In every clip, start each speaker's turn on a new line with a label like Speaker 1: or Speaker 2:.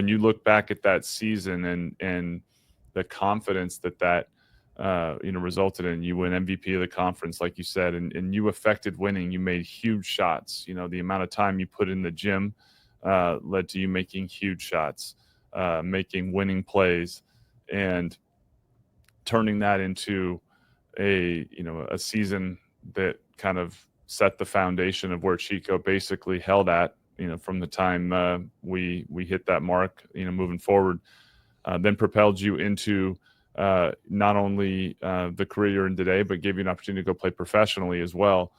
Speaker 1: when you look back at that season and the confidence that resulted in, you win MVP of the conference, like you said, and you affected winning. You made huge shots. The amount of time you put in the gym led to you making huge shots, making winning plays, and turning that into a season that kind of set the foundation of where Chico basically held at, from the time we hit that mark, moving forward, then propelled you into not only the career you're in today, but gave you an opportunity to go play professionally as well,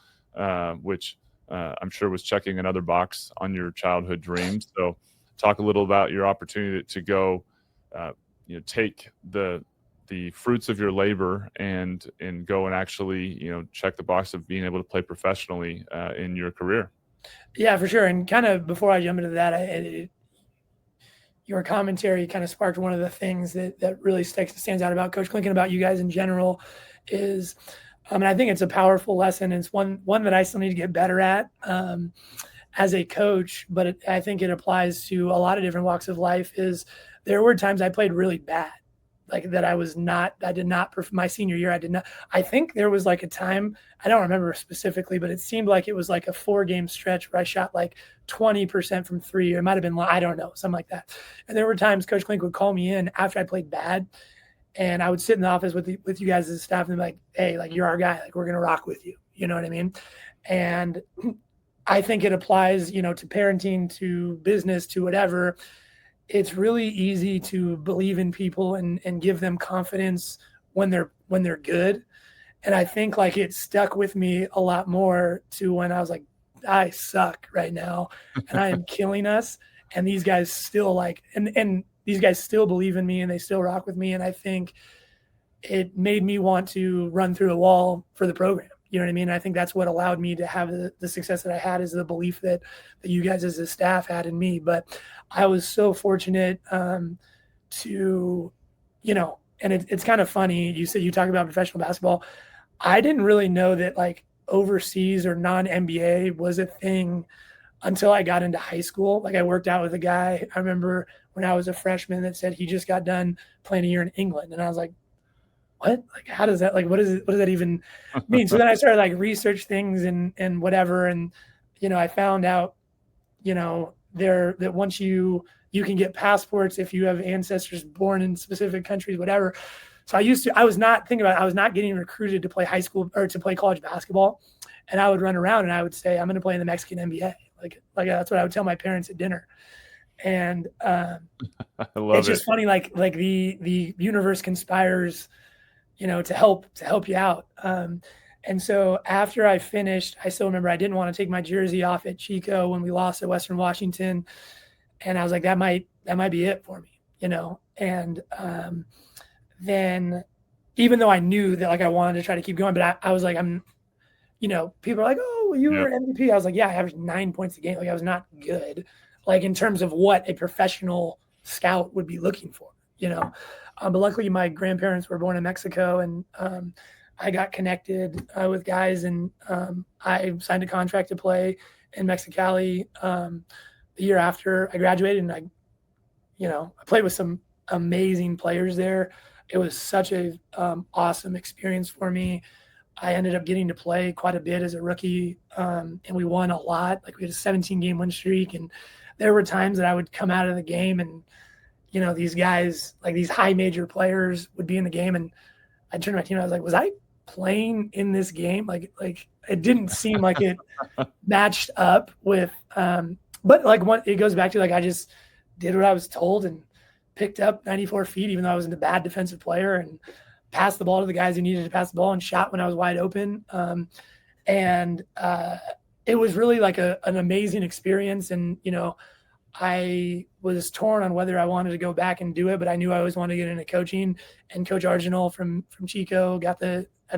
Speaker 1: which I'm sure was checking another box on your childhood dreams. So talk a little about your opportunity to go, take the fruits of your labor and go and actually, check the box of being able to play professionally in your career.
Speaker 2: Yeah, for sure. And kind of before I jump into that, your commentary kind of sparked one of the things that really stands out about Coach Clinkan, about you guys in general, is, and I think it's a powerful lesson. It's one that I still need to get better at as a coach, but I think it applies to a lot of different walks of life. Is there were times I played really bad, like that I did not, my senior year, I did not. I think there was like a time, I don't remember specifically, but it seemed like it was like a 4-game stretch where I shot like 20% from three, or it might've been, I don't know, something like that. And there were times Coach Klink would call me in after I played bad, and I would sit in the office with you guys as staff and be like, hey, like, you're our guy, like, we're going to rock with you. You know what I mean? And I think it applies, to parenting, to business, to whatever. It's really easy to believe in people and give them confidence when they're good. And I think like it stuck with me a lot more to when I was like, I suck right now and I am killing us. And these guys still and these guys still believe in me and they still rock with me. And I think it made me want to run through a wall for the program. You know what I mean? I think that's what allowed me to have the success that I had, is the belief that you guys as a staff had in me. But I was so fortunate to, and it's kind of funny. You said you talk about professional basketball. I didn't really know that like overseas or non-NBA was a thing until I got into high school. Like I worked out with a guy, I remember when I was a freshman, that said he just got done playing a year in England. And I was like, what? Like, how does that, like, what does that even mean? So then I started like research things and whatever. And, I found out, that once you can get passports if you have ancestors born in specific countries, whatever. So I was not getting recruited to play high school or to play college basketball. And I would run around and I would say, I'm going to play in the Mexican NBA. Like that's what I would tell my parents at dinner. And it's just funny, like the universe conspires, to help you out. And so after I finished, I still remember I didn't want to take my jersey off at Chico when we lost at Western Washington. And I was like, that might be it for me, And then even though I knew that like I wanted to try to keep going, but I was like, people are like, oh, you were MVP. I was like, yeah, I averaged 9 points a game. Like I was not good, like in terms of what a professional scout would be looking for, but luckily my grandparents were born in Mexico, and I got connected with guys, and I signed a contract to play in Mexicali the year after I graduated. And I played with some amazing players there. It was such a awesome experience for me. I ended up getting to play quite a bit as a rookie, and we won a lot. Like we had a 17-game win streak, and there were times that I would come out of the game and, these guys, like these high major players, would be in the game, and I'd turn to my team and I was like, was I playing in this game? Like it didn't seem like it matched up with, but like what it goes back to, like I just did what I was told and picked up 94 feet, even though I wasn't a bad defensive player, and passed the ball to the guys who needed to pass the ball and shot when I was wide open. And it was really like an amazing experience. And, I was torn on whether I wanted to go back and do it, but I knew I always wanted to get into coaching. And Coach Arginal from Chico at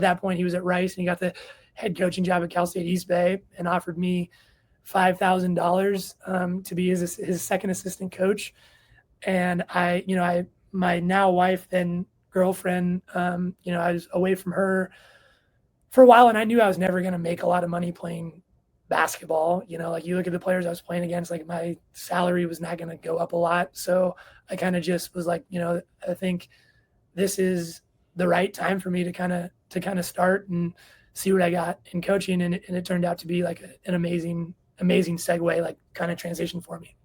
Speaker 2: that point he was at Rice, and he got the head coaching job at Cal State East Bay and offered me $5,000 to be his second assistant coach. And my now wife, then girlfriend, I was away from her for a while, and I knew I was never going to make a lot of money playing basketball. Like you look at the players I was playing against, like my salary was not going to go up a lot. So I kind of just was like, I think this is the right time for me to kind of start and see what I got in coaching. And it turned out to be like an amazing segue, like kind of transition for me.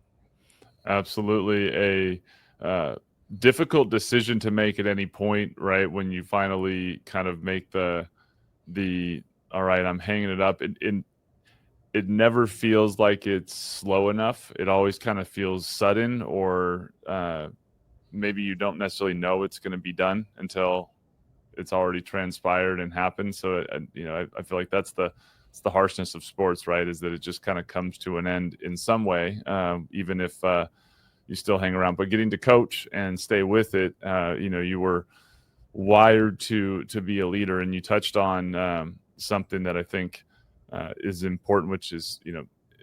Speaker 1: Absolutely. A difficult decision to make at any point, right? When you finally kind of make the all right, I'm hanging it up. It never feels like it's slow enough. It always kind of feels sudden, or maybe you don't necessarily know it's going to be done until it's already transpired and happened. So, I feel like it's the harshness of sports, right? Is that it just kind of comes to an end in some way, even if you still hang around. But getting to coach and stay with it, you were wired to be a leader, and you touched on something that I think is important, which is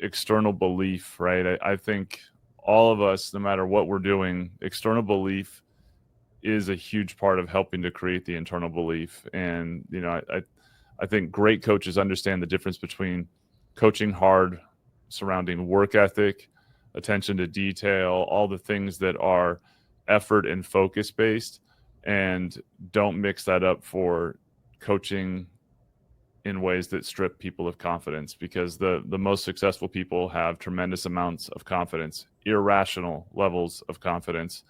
Speaker 1: external belief, right? I think all of us, no matter what we're doing, external belief is a huge part of helping to create the internal belief. And I think great coaches understand the difference between coaching hard, surrounding work ethic, attention to detail, all the things that are effort and focus based, and don't mix that up for coaching in ways that strip people of confidence, because the most successful people have tremendous amounts of confidence, irrational levels of confidence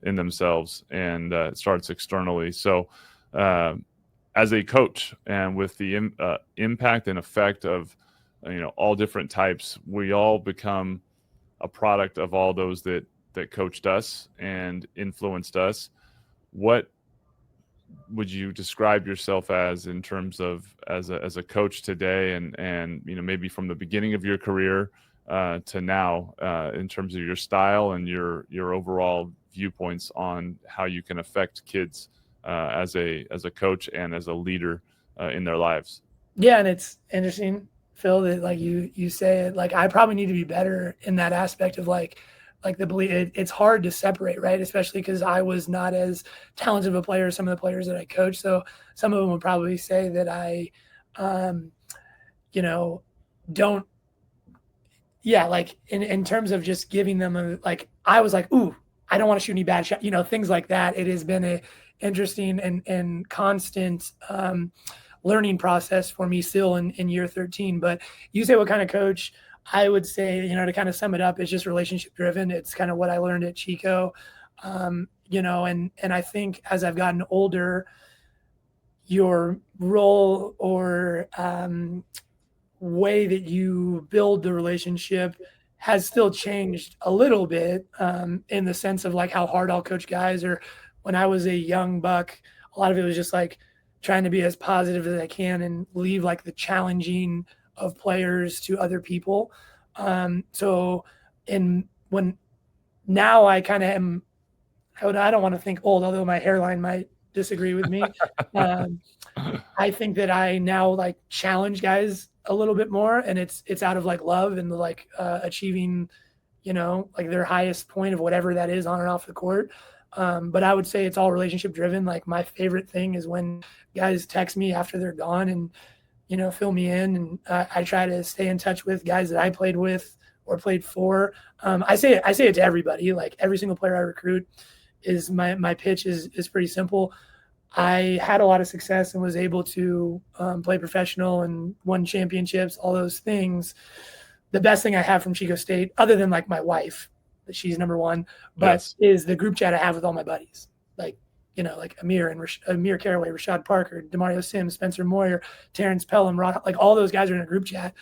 Speaker 1: in themselves, and it starts externally. So as a coach, and with the impact and effect of all different types, we all become a product of all those that coached us and influenced us. What would you describe yourself as in terms of as a coach today, and maybe from the beginning of your career to now, in terms of your style and your overall viewpoints on how you can affect kids as a coach and as a leader in their lives?
Speaker 2: Yeah, and it's interesting, Phil, that like you say it, like I probably need to be better in that aspect of like the belief. It's hard to separate, right? Especially because I was not as talented of a player as some of the players that I coached. So some of them would probably say that I, don't. Yeah, like in terms of just giving them like I was like, ooh, I don't want to shoot any bad shot, things like that. It has been a interesting and constant learning process for me still in year 13. But you say what kind of coach? I would say, to kind of sum it up, it's just relationship driven. It's kind of what I learned at Chico, and I think as I've gotten older, your role or way that you build the relationship has still changed a little bit, in the sense of like how hard I'll coach guys. Or when I was a young buck, a lot of it was just like trying to be as positive as I can and leave like the challenging of players to other people. So when now I kind of am, I don't want to think old, although my hairline might disagree with me. I think that I now like challenge guys a little bit more, and it's out of like love and like achieving, like their highest point of whatever that is on and off the court. But I would say it's all relationship driven. Like my favorite thing is when guys text me after they're gone and, fill me in. And I try to stay in touch with guys that I played with or played for. I say it to everybody, like every single player I recruit is my pitch is pretty simple. I had a lot of success and was able to play professional and won championships, all those things. The best thing I have from Chico State, other than like my wife, that she's number one, but
Speaker 1: Yes.
Speaker 2: is the group chat I have with all my buddies. Like, like Amir and Amir Caraway, Rashad Parker, Demario Sims, Spencer Moyer, Terrence Pelham, Rod, like all those guys are in a group chat.